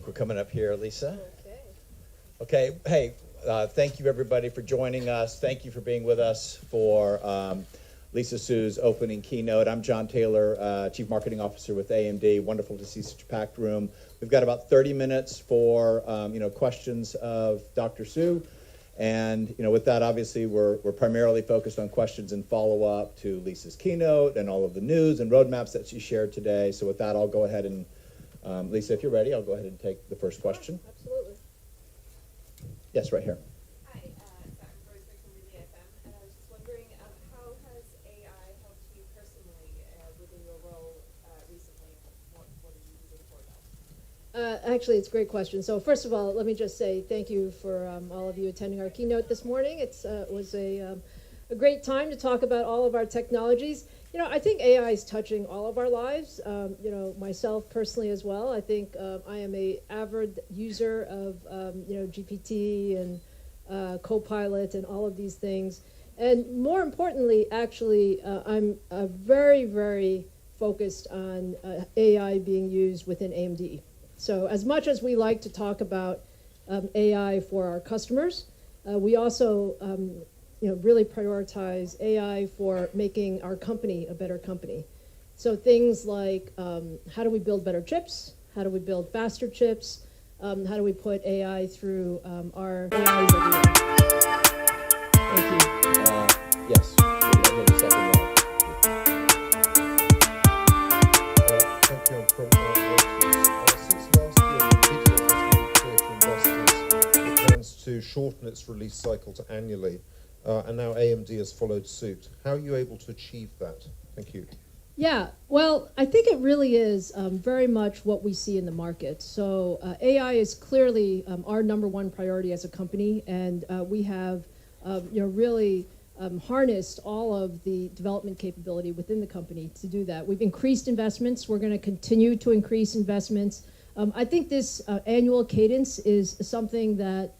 think we're coming up here, Lisa. Okay. Hey, thank you everybody for joining us. Thank you for being with us for Lisa Su's opening keynote. I'm John Taylor, Chief Marketing Officer with AMD. Wonderful to see such a packed room. We've got about 30 minutes for questions of Dr. Su. And with that, obviously, we're primarily focused on questions and follow-up to Lisa's keynote and all of the news and roadmaps that she shared today. So with that, I'll go ahead and, Lisa, if you're ready, I'll go ahead and take the first question. Absolutely. Yes, right here. Hi, I'm Rosemary from Relay FM, and I was just wondering, how has AI helped you personally within your role recently? What are you using for that? Actually, it's a great question. So first of all, let me just say thank you for all of you attending our keynote this morning. It was a great time to talk about all of our technologies. I think AI is touching all of our lives, myself personally as well. I think I am an avid user of, GPT and Copilot and all of these things. And more importantly, actually, I'm very, very focused on AI being used within AMD. So as much as we like to talk about AI for our customers, we also really prioritize AI for making our company a better company. So things like how do we build better chips? How do we build faster chips? How do we put AI through our AI everywhere? Thank you. Yes. I'll go to the second one. Thank you. From Reuters. Since last year, NVIDIA has made clear to investors it plans to shorten its release cycle to annually, and now AMD has followed suit. How are you able to achieve that? Thank you. Yeah, well, I think it really is very much what we see in the market. So AI is clearly our number one priority as a company, and we have really harnessed all of the development capability within the company to do that. We've increased investments. We're going to continue to increase investments. I think this annual cadence is something that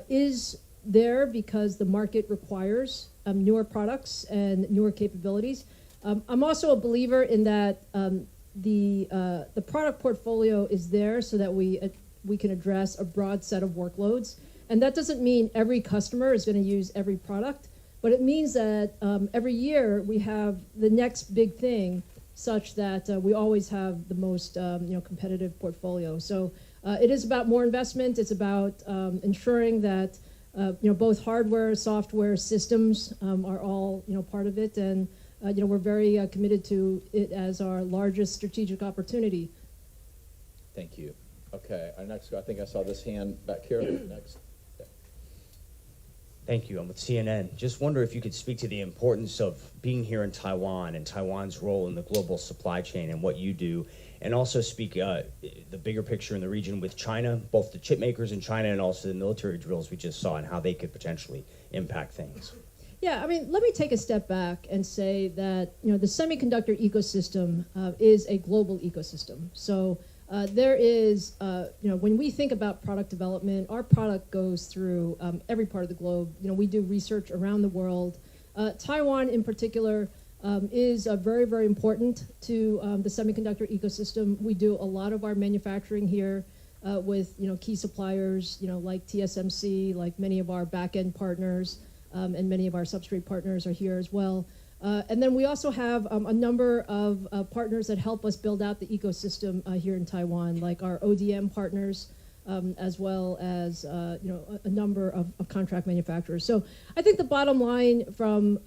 is there because the market requires newer products and newer capabilities. I'm also a believer in that the product portfolio is there so that we can address a broad set of workloads. And that doesn't mean every customer is going to use every product, but it means that every year we have the next big thing such that we always have the most competitive portfolio. So it is about more investment. It's about ensuring that both hardware, software, systems are all part of it, and we're very committed to it as our largest strategic opportunity. Thank you. Okay, our next, I think I saw this hand back here. Next. Thank you. I'm with CNN. Just wonder if you could speak to the importance of being here in Taiwan and Taiwan's role in the global supply chain and what you do, and also speak the bigger picture in the region with China, both the chip makers in China and also the military drills we just saw and how they could potentially impact things. Yeah, I mean, let me take a step back and say that the semiconductor ecosystem is a global ecosystem. So there is, when we think about product development, our product goes through every part of the globe. We do research around the world. Taiwan, in particular, is very, very important to the semiconductor ecosystem. We do a lot of our manufacturing here with key suppliers, like TSMC, like many of our back-end partners. And many of our substrate partners are here as well. And then we also have a number of partners that help us build out the ecosystem here in Taiwan, like our ODM partners, as well as a number of contract manufacturers. So I think the bottom line from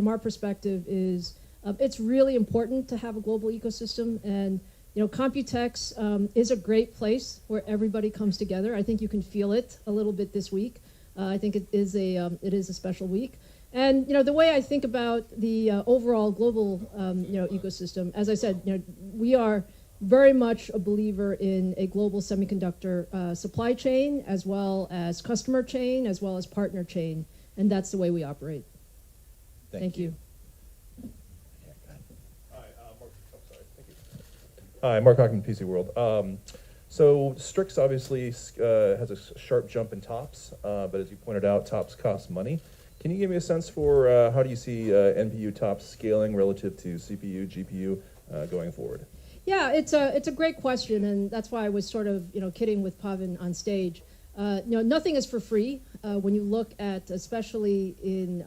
our perspective is it's really important to have a global ecosystem, and COMPUTEX is a great place where everybody comes together. I think you can feel it a little bit this week. I think it is a special week, and the way I think about the overall global ecosystem, as I said, we are very much a believer in a global semiconductor supply chain, as well as customer chain, as well as partner chain, and that's the way we operate. Thank you. Hi, Mark Hockman, PC World. So Strix obviously has a sharp jump in TOPS, but as you pointed out, TOPS costs money. Can you give me a sense for how do you see NPU TOPS scaling relative to CPU, GPU going forward? Yeah, it's a great question, and that's why I was sort of kidding with Pavan on stage. Nothing is for free. When you look at, especially in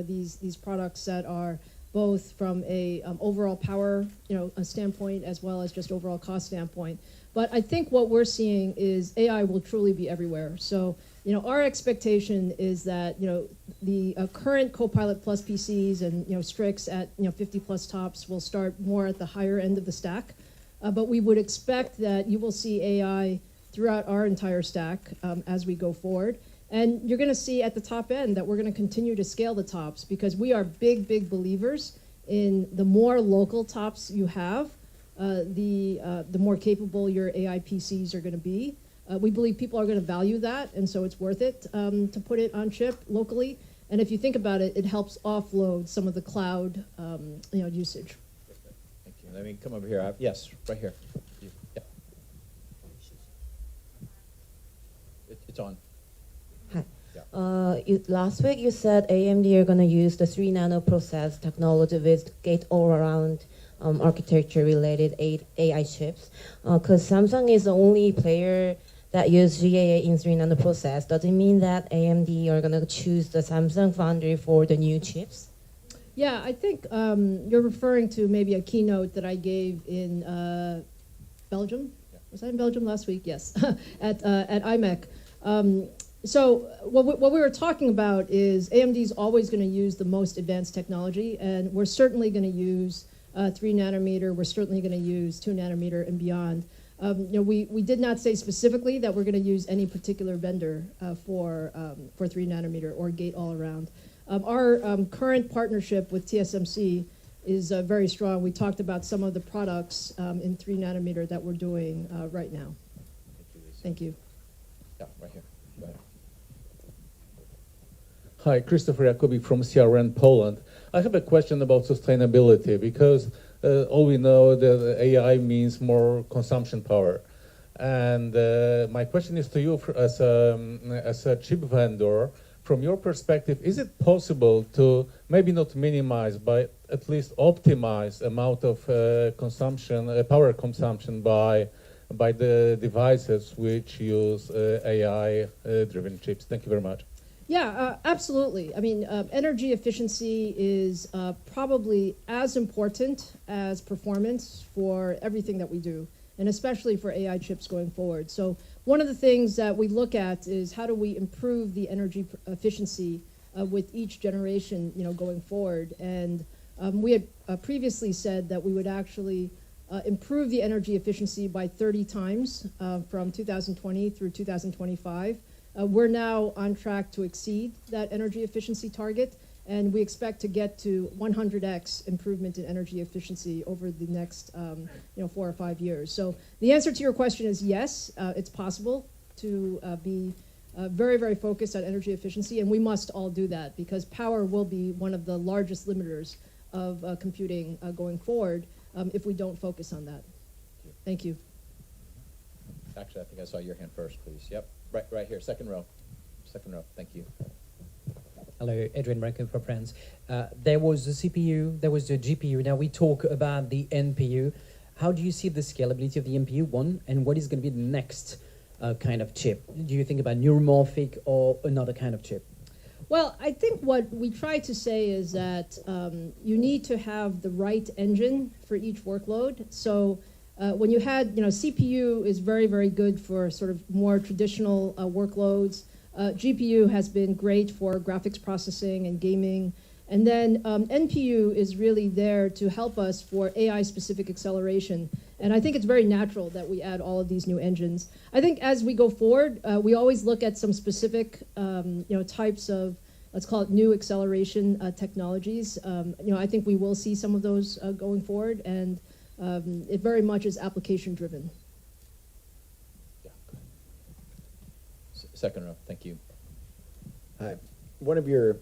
these products that are both from a overall power a standpoint as well as just overall cost standpoint. But I think what we're seeing is AI will truly be everywhere. So our expectation is that the current Copilot Plus PCs and Strix at 50 plus tops will start more at the higher end of the stack. But we would expect that you will see AI throughout our entire stack as we go forward. And you're going to see at the top end that we're going to continue to scale the tops because we are big believers in the more local tops you have, the more capable your AI PCs are going to be. We believe people are going to value that, and so it's worth it to put it on chip locally. And if you think about it, it helps offload some of the cloud usage. Thank you. Let me come over here. Yes, right here. Yeah. It's on. Hi. Last week you said AMD are going to use the 3 nano process technology with gate-all-around architecture-related AI chips. Because Samsung is the only player that use GAA in 3 nano process. Does it mean that AMD are going to choose the Samsung foundry for the new chips? Yeah, I think you're referring to maybe a keynote that I gave in Belgium. Was I in Belgium last week? Yes, at IMEC. So what we were talking about is AMD is always going to use the most advanced technology, and we're certainly going to use 3 nanometer. We're certainly going to use 2 nanometer and beyond. We did not say specifically that we're going to use any particular vendor for 3 nanometer or gate all around. Our current partnership with TSMC is very strong. We talked about some of the products in 3 nanometer that we're doing right now. Thank you. Yeah, right here. Go ahead. Hi, Christopher Jakobi from CRN Poland. I have a question about sustainability because all we know that AI means more consumption power. And my question is to you as a chip vendor. From your perspective, is it possible to maybe not minimize, but at least optimize amount of power consumption by the devices which use AI-driven chips? Thank you very much. Yeah, absolutely. I mean, energy efficiency is probably as important as performance for everything that we do, and especially for AI chips going forward. So one of the things that we look at is how do we improve the energy efficiency with each generation, going forward. And we had previously said that we would actually improve the energy efficiency by 30 times from 2020 through 2025. We're now on track to exceed that energy efficiency target, and we expect to get to 100x improvement in energy efficiency over the next 4 or 5 years. So the answer to your question is yes, it's possible to be very focused on energy efficiency, and we must all do that because power will be one of the largest limiters of computing going forward if we don't focus on that. Thank you. Actually, I think I saw your hand first, please. Yep, right here, second row. Second row, thank you. Hello, Adrian Rankin for Friends. There was the CPU, there was the GPU. Now we talk about the NPU. How do you see the scalability of the NPU, one, and what is going to be the next kind of chip? Do you think about neuromorphic or another kind of chip? Well, I think what we try to say is that you need to have the right engine for each workload. So when you had, CPU is very good for sort of more traditional workloads. GPU has been great for graphics processing and gaming. And then NPU is really there to help us for AI-specific acceleration. And I think it's very natural that we add all of these new engines. I think as we go forward, we always look at some specific types of, let's call it new acceleration technologies. I think we will see some of those going forward, and it very much is application-driven. Yeah, go ahead. Second row, thank you. Hi. One of the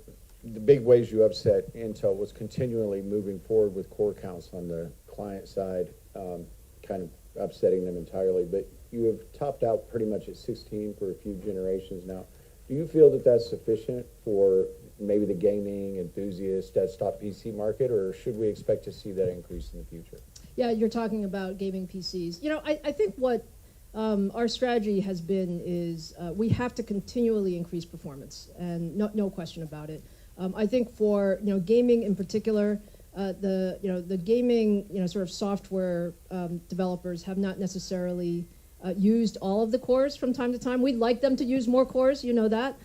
big ways you upset Intel was continually moving forward with core counts on the client side, kind of upsetting them entirely. But you have topped out pretty much at 16 for a few generations now. Do you feel that that's sufficient for maybe the gaming enthusiast desktop PC market, or should we expect to see that increase in the future? Yeah, you're talking about gaming PCs. You know, I think what our strategy has been is we have to continually increase performance, and no question about it. I think for gaming in particular, the gaming sort of software developers have not necessarily used all of the cores from time to time. We'd like them to use more cores, you know that.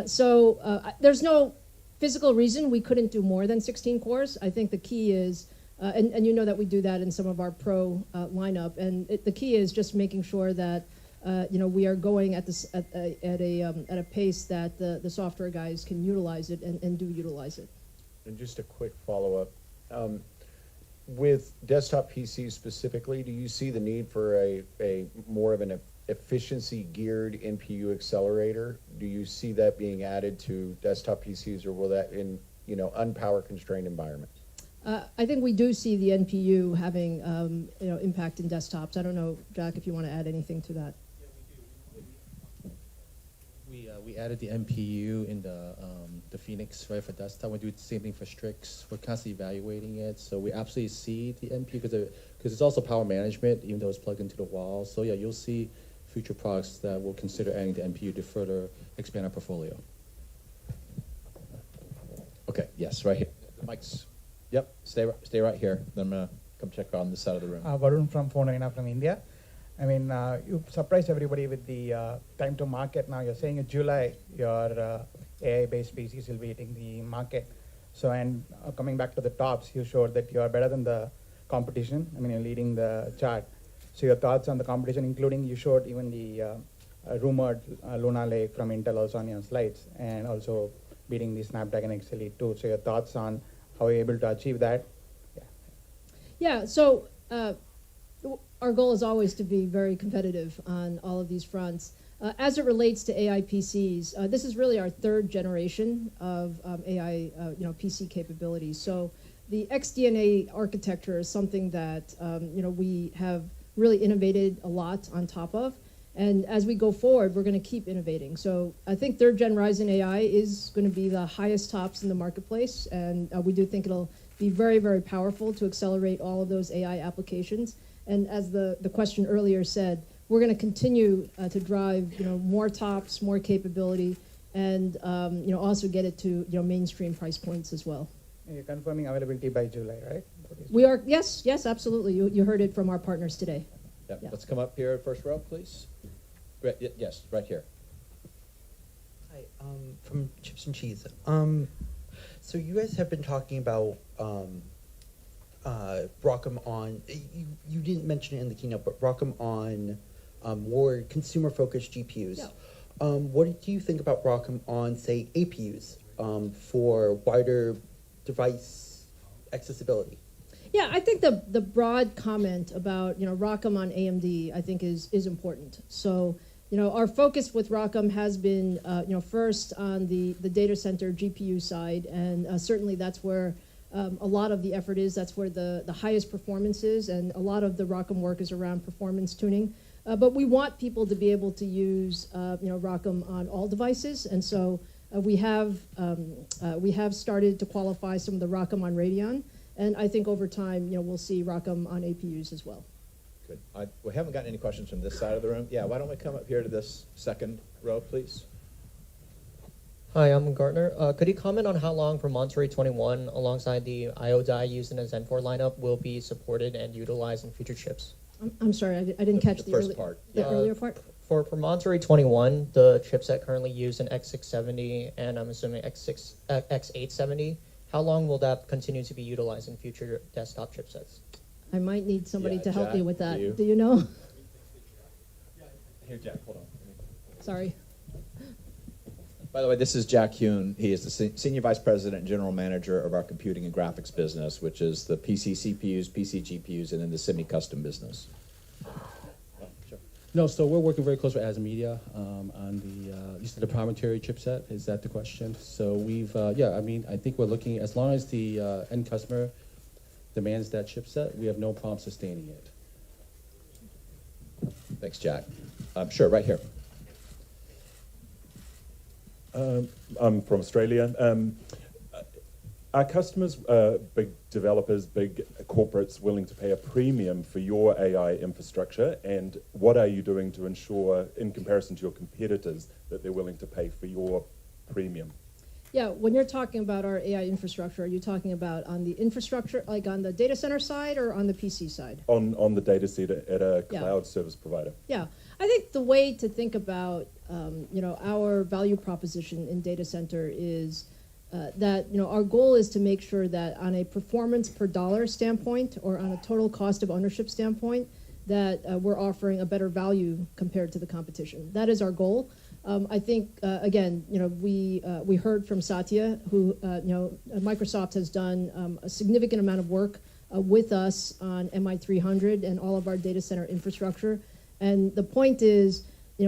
So there's no physical reason we couldn't do more than 16 cores. I think the key is, and you know that we do that in some of our pro lineup, and the key is just making sure that we are going at a pace that the software guys can utilize it and do utilize it. And just a quick follow-up. With desktop PCs specifically, do you see the need for a more of an efficiency-geared NPU accelerator? Do you see that being added to desktop PCs, or will that in unpower-constrained environments? I think we do see the NPU having impact in desktops. I don't know, Jack, if you want to add anything to that. We added the NPU in the Phoenix, right, for desktop. We do the same thing for Strix. We're constantly evaluating it, so we absolutely see the NPU because it's also power management, even though it's plugged into the wall. So yeah, you'll see future products that will consider adding the NPU to further expand our portfolio. Okay, yes, right here. The mic's, yep, stay right here. Then I'm going to come check on this side of the room. Varun from Phone Arena from India. I mean, you surprised everybody with the time to market. Now you're saying in July your AI-based PCs will be hitting the market. So, and coming back to the tops, you showed that you are better than the competition. I mean, you're leading the chart. So your thoughts on the competition, including you showed even the rumored Luna Lake from Intel also on your slides, and also beating the Snapdragon X Elite 2. So your thoughts on how you're able to achieve that? Yeah, so our goal is always to be very competitive on all of these fronts. As it relates to AI PCs, this is really our third generation of AI PC capabilities. So the XDNA architecture is something that we have really innovated a lot on top of. And as we go forward, we're going to keep innovating. So I think third gen Ryzen AI is going to be the highest tops in the marketplace. And we do think it'll be very, very powerful to accelerate all of those AI applications. And as the question earlier said, we're going to continue to drive more tops, more capability, and also get it to mainstream price points as well. And you're confirming availability by July, right? We are, yes, absolutely. You heard it from our partners today. Yep. Yeah. Let's come up here, first row, please. Yes, right here. Hi, from Chips and Cheese. So you guys have been talking about Broadcom on, you didn't mention it in the keynote, but Broadcom on more consumer-focused GPUs. Yeah. What do you think about Broadcom on, say, APUs for wider device accessibility? Yeah, I think the broad comment about ROCm on AMD I think is important. So our focus with ROCm has been first on the data center GPU side, and certainly that's where a lot of the effort is. That's where the highest performance is, and a lot of the ROCm work is around performance tuning. But we want people to be able to use ROCm on all devices, and so we have started to qualify some of the ROCm on Radeon. And I think over time, we'll see ROCm on APUs as well. Good. We haven't gotten any questions from this side of the room. Yeah, why don't we come up here to this second row, please? Hi, I'm Gartner. Could you comment on how long Promontory 21, alongside the I/O die used in the Zen 4 lineup, will be supported and utilized in future chips? I'm sorry, I didn't catch the first part. The earlier part. For Promontory 21, the chipset currently used in X670 and I'm assuming X870, how long will that continue to be utilized in future desktop chipsets? I might need somebody to help Jack, me with that. do you? Do you know? Here, Jack, hold on. Sorry. By the way, this is Jack Hune. He is the Senior Vice President and General Manager of our computing and graphics business, which is the PC CPUs, PC GPUs, and then the semi-custom business. No, so we're working very close with ASMedia on the, you said the Promontory chipset, is that the question? So we've, I think we're looking, as long as the end customer demands that chipset, we have no problem sustaining it. Thanks, Jack. Sure, right here. I'm from Australia. Are customers, big developers, big corporates willing to pay a premium for your AI infrastructure? And what are you doing to ensure, in comparison to your competitors, that they're willing to pay for your premium? Yeah, when you're talking about our AI infrastructure, are you talking about on the infrastructure, like on the data center side or on the PC side? On the data set at a Yeah. cloud service provider? Yeah, I think the way to think about our value proposition in data center is that our goal is to make sure that on a performance per dollar standpoint or on a total cost of ownership standpoint, that we're offering a better value compared to the competition. That is our goal. I think again, we heard from Satya, who Microsoft has done a significant amount of work with us on MI300 and all of our data center infrastructure. And the point is,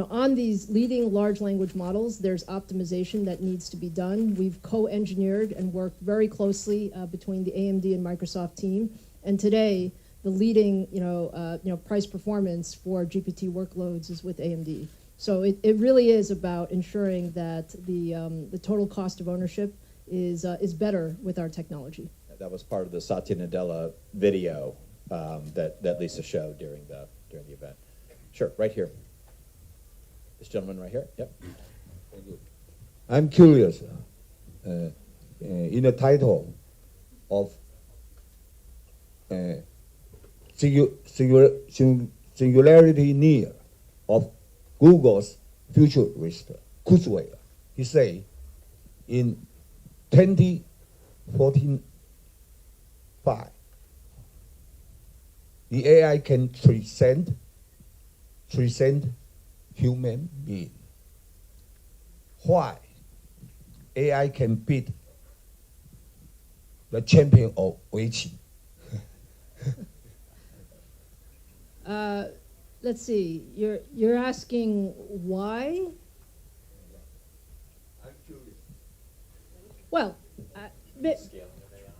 on these leading large language models, there's optimization that needs to be done. We've co-engineered and worked very closely between the AMD and Microsoft team. And today, the leading price performance for GPT workloads is with AMD. So it really is about ensuring that the total cost of ownership is better with our technology. That was part of the Satya Nadella video that Lisa showed during the event. Sure, right here. This gentleman right here. Yep. I'm curious. In the title of singularity near of Google's futurist Kurzweil, he say in 2045, the AI can transcend human being. Why AI can beat the champion of Weiqi? Let's see. You're asking why? I'm curious. Well,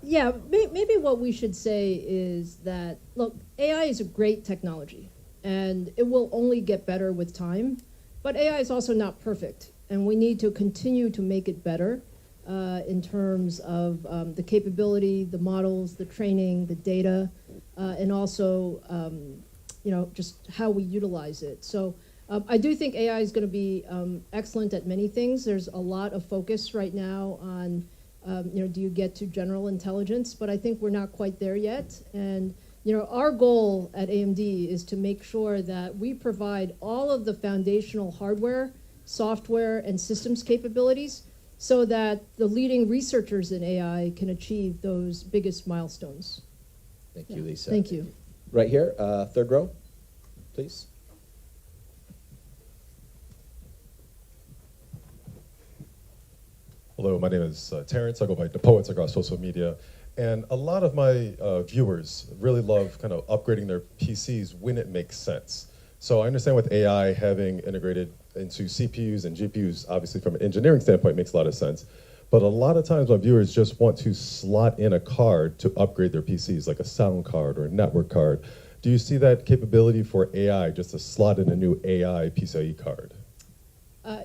yeah, maybe what we should say is that, look, AI is a great technology, and it will only get better with time, but AI is also not perfect, and we need to continue to make it better in terms of the capability, the models, the training, the data, and also just how we utilize it. So I do think AI is going to be excellent at many things. There's a lot of focus right now on, do you get to general intelligence? But I think we're not quite there yet. And our goal at AMD is to make sure that we provide all of the foundational hardware, software, and systems capabilities so that the leading researchers in AI can achieve those biggest milestones. Thank you, Lisa. Thank you. Right here, third row, please. Hello, my name is Terrence. I go by the Poets across social media. And a lot of my viewers really love kind of upgrading their PCs when it makes sense. So I understand with AI having integrated into CPUs and GPUs, obviously from an engineering standpoint, makes a lot of sense. But a lot of times my viewers just want to slot in a card to upgrade their PCs, like a sound card or a network card. Do you see that capability for AI, just to slot in a new AI PCIe card?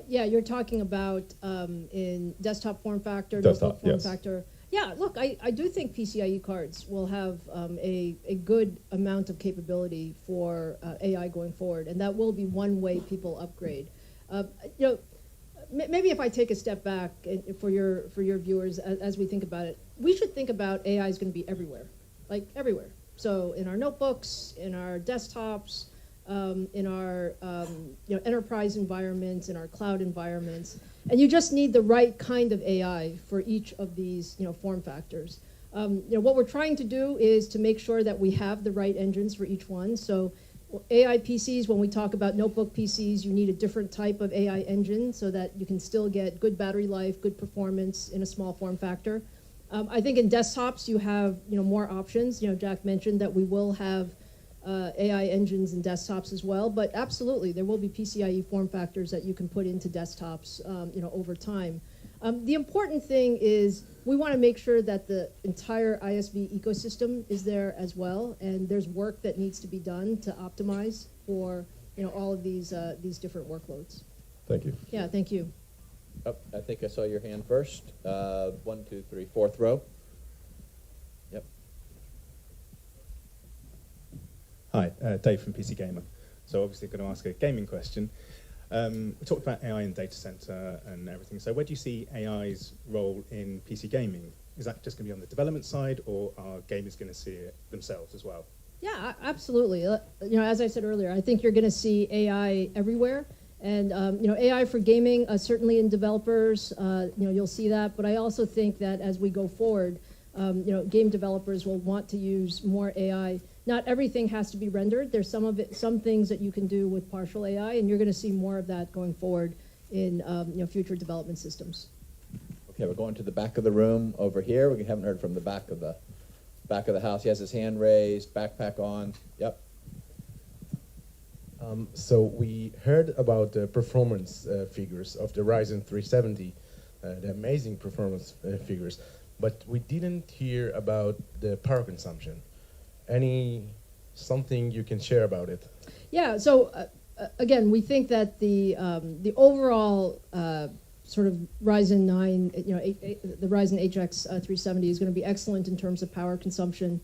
Yeah, you're talking about in desktop form factor, Desktop, notebook form yes. factor. Yeah, look, I do think PCIe cards will have a good amount of capability for AI going forward, and that will be one way people upgrade. Maybe if I take a step back for your viewers as we think about it, we should think about AI is going to be everywhere, like everywhere. So in our notebooks, in our desktops, in our enterprise environments, in our cloud environments, and you just need the right kind of AI for each of these form factors. What we're trying to do is to make sure that we have the right engines for each one. So AI PCs, when we talk about notebook PCs, you need a different type of AI engine so that you can still get good battery life, good performance in a small form factor. I think in desktops you have more options. Jack mentioned that we will have AI engines in desktops as well, but absolutely there will be PCIe form factors that you can put into desktops over time. The important thing is we want to make sure that the entire ISV ecosystem is there as well, and there's work that needs to be done to optimize for all of these different workloads. Thank you. Yeah, thank you. Oh, I think I saw your hand first. 1, 2, 3, fourth row. Hi, Dave from PC Gamer. So obviously going to ask a gaming question. We talked about AI in data center and everything. So where do you see AI's role in PC gaming? Is that just going to be on the development side, or are gamers going to see it themselves as well? Yeah, absolutely. As I said earlier, I think you're going to see AI everywhere. And AI for gaming, certainly in developers, you'll see that. But I also think that as we go forward, game developers will want to use more AI. Not everything has to be rendered. There's some things that you can do with partial AI, and you're going to see more of that going forward in future development systems. Okay, we're going to the back of the room over here. We haven't heard from the back of the house. He has his hand raised, backpack on. Yep. So we heard about the performance figures of the Ryzen 370, the amazing performance figures, but we didn't hear about the power consumption. Something you can share about it? Yeah. So again, we think that the overall sort of Ryzen 9, the Ryzen HX 370 is going to be excellent in terms of power consumption.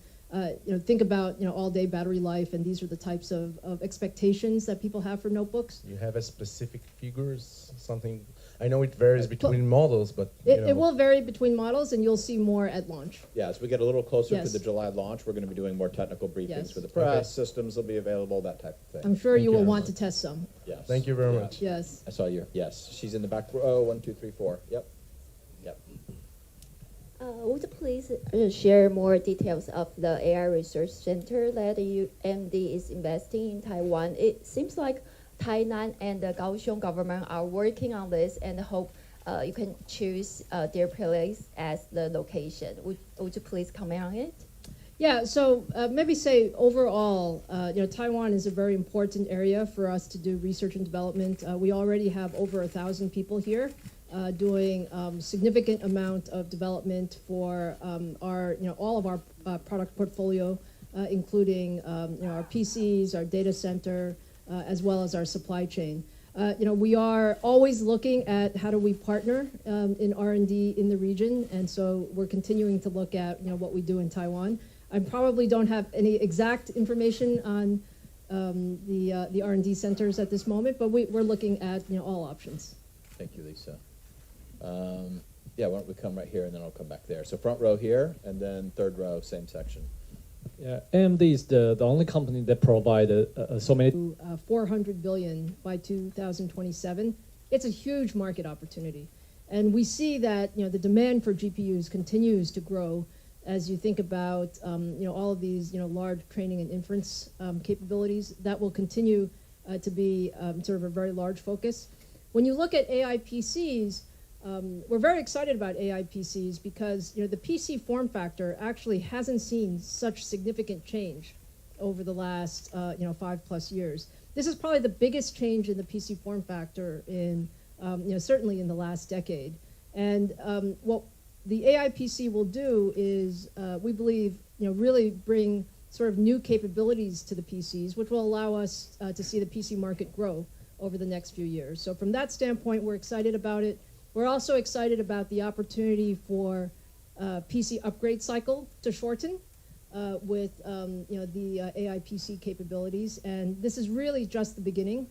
Think about all-day battery life, and these are the types of expectations that people have for notebooks. You have a specific figures, something? I know it varies between models, but it will vary between models, and you'll see more at launch. Yeah, as we get a little closer Yes. to the July launch, we're going to be doing more technical briefings Yes. for the press. Systems will be available, that type of thing. I'm sure you will want to test some. Yes. Thank you very much. Yes. I saw you. Yes, she's in the back row. 1, 2, 3, 4. Yep. Yep. Would you please share more details of the AI research center that AMD is investing in Taiwan? It seems like Tainan and the Kaohsiung government are working on this and hope you can choose their place as the location. Would you please comment on it? Yeah, so maybe say overall, Taiwan is a very important area for us to do research and development. We already have over 1,000 people here doing significant amount of development for all of our product portfolio, including our PCs, our data center, as well as our supply chain. We are always looking at how do we partner in R&D in the region, and so we're continuing to look at what we do in Taiwan. I probably don't have any exact information on the R&D centers at this moment, but we're looking at all options. Thank you, Lisa. Yeah, why don't we come right here, and then I'll come back there. So front row here, and then third row, same section. Yeah, AMD is the only company that provide so many. 400 billion by 2027. It's a huge market opportunity, and we see that the demand for GPUs continues to grow as you think about all of these large training and inference capabilities. That will continue to be sort of a very large focus. When you look at AI PCs, we're very excited about AI PCs because the PC form factor actually hasn't seen such significant change over the last 5+ years. This is probably the biggest change in the PC form factor in certainly in the last decade. And what the AI PC will do is we believe really bring sort of new capabilities to the PCs, which will allow us to see the PC market grow over the next few years. So from that standpoint, we're excited about it. We're also excited about the opportunity for PC upgrade cycle to shorten with the AI PC capabilities, and this is really just the beginning.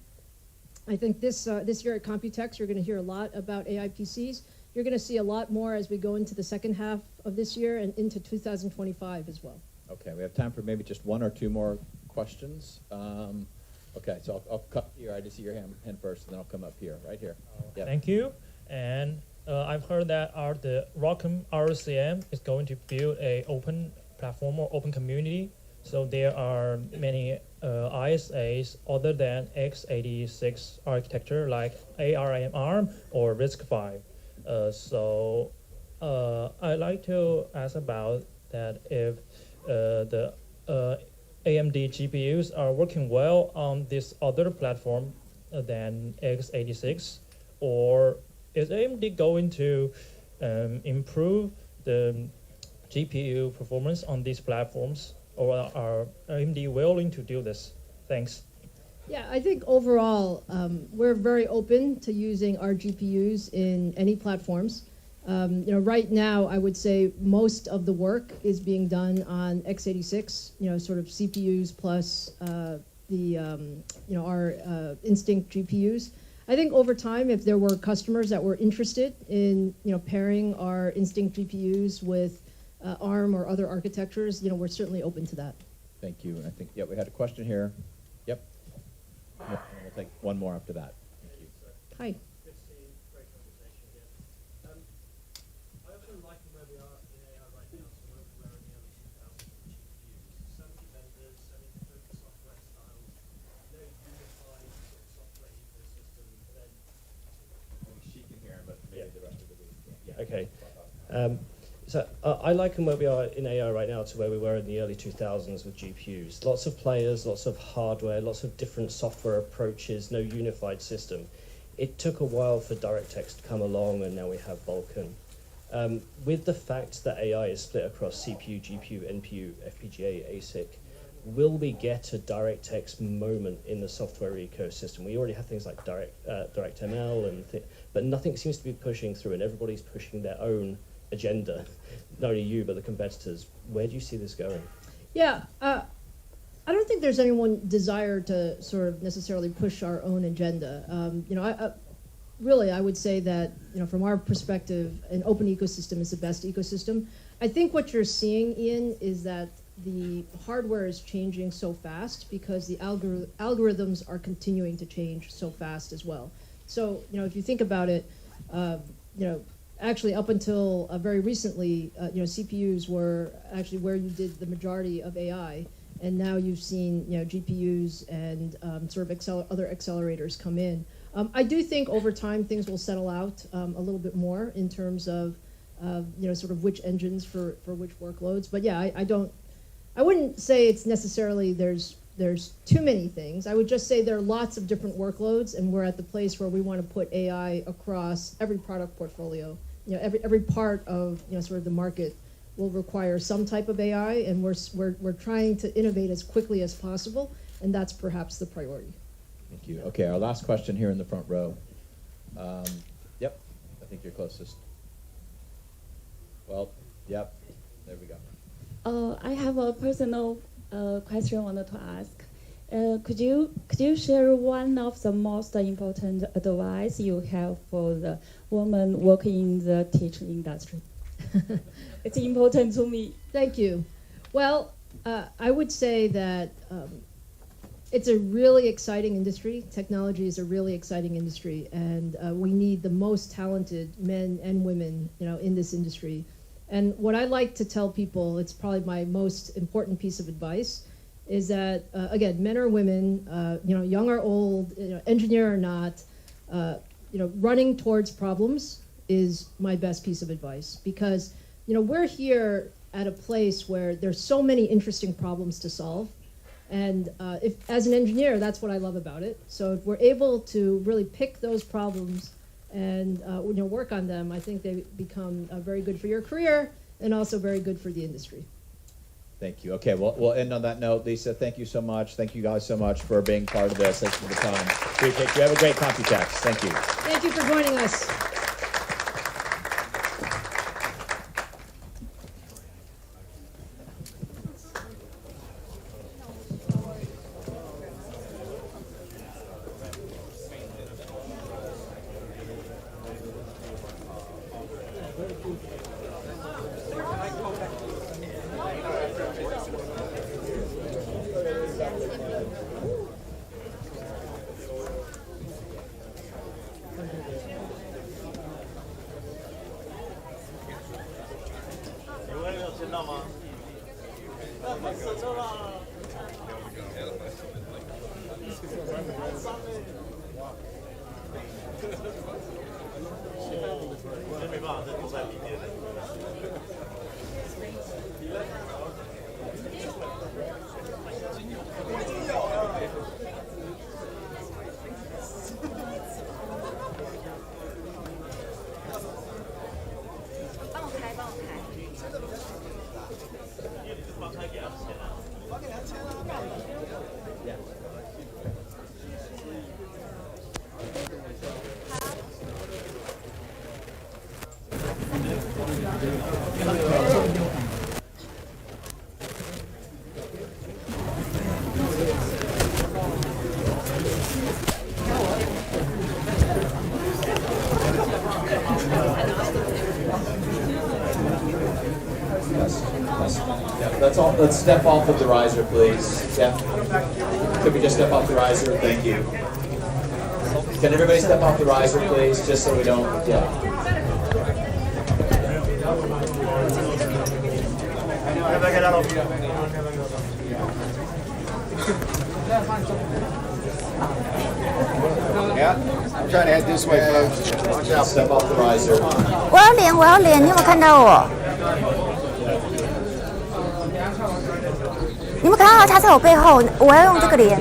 I think this year at COMPUTEX, you're going to hear a lot about AI PCs. You're going to see a lot more as we go into the second half of this year and into 2025 as well. Okay, we have time for maybe just 1 or 2 more questions. Okay, so I'll cut here. I just see your hand first, and then I'll come up here, right here. Yep. Thank you. And I've heard that the ROCm RCM is going to build a open platform or open community. So there are many ISAs other than x86 architecture like ARM or RISC-V. So I'd like to ask about that if the AMD GPUs are working well on this other platform than x86, or is AMD going to improve the GPU performance on these platforms, or are AMD willing to do this? Thanks. Yeah, I think overall we're very open to using our GPUs in any platforms. Right now, I would say most of the work is being done on x86, sort of CPUs plus our Instinct GPUs. I think over time, if there were customers that were interested in, pairing our Instinct GPUs with ARM or other architectures, we're certainly open to that. Thank you. And I think, we had a question here. Yep. We'll take one more after that. Thank you. Hi. Okay. So I liken where we are in AI right now to where we were in the early 2000s with GPUs. Lots of players, lots of hardware, lots of different software approaches, no unified system. It took a while for DirectX to come along, and now we have Vulkan. With the fact that AI is split across CPU, GPU, NPU, FPGA, ASIC, will we get a DirectX moment in the software ecosystem? We already have things like DirectML, but nothing seems to be pushing through, and everybody's pushing their own agenda. Not only you, but the competitors. Where do you see this going? Yeah, I don't think there's anyone desire to sort of necessarily push our own agenda. I would say that, from our perspective, an open ecosystem is the best ecosystem. I think what you're seeing, Ian, is that the hardware is changing so fast because the algorithms are continuing to change so fast as well. So, if you think about it, actually up until very recently, CPUs were actually where you did the majority of AI, and now you've seen, GPUs and sort of other accelerators come in. I do think over time things will settle out a little bit more in terms of, sort of which engines for which workloads. But yeah, I wouldn't say it's necessarily there's too many things. I would just say there are lots of different workloads, and we're at the place where we want to put AI across every product portfolio. Every part of sort of the market will require some type of AI, and we're trying to innovate as quickly as possible, and that's perhaps the priority. Thank you. Okay, our last question here in the front row. Yep, I think you're closest. Well, yep, there we go. I have a personal question I wanted to ask. Could you share one of the most important advice you have for the woman working in the teaching industry? It's important to me. Thank you. Well, I would say that it's a really exciting industry. Technology is a really exciting industry, and we need the most talented men and women, in this industry. And what I like to tell people, it's probably my most important piece of advice, is that, again, men or women, young or old, engineer or not, running towards problems is my best piece of advice. Because, we're here at a place where there's so many interesting problems to solve. And if, as an engineer, that's what I love about it. So if we're able to really pick those problems and work on them, I think they become very good for your career and also very good for the industry. Thank you. Okay, well, we'll end on that note. Lisa, thank you so much. Thank you guys so much for being part of this. Thanks for the time. Appreciate you. Have a great COMPUTEX. Thank you. Thank you for joining us. let's step off of the riser, please. Yeah. Could we just step off the riser? Thank you. Can everybody step off the riser, please, just so we don't, yeah. Yeah, I'm trying to head this way, folks. Watch out. Step off the riser. 我要脸，我要脸，你有没有看到我？你有没有看到他在我背后？我要用这个脸。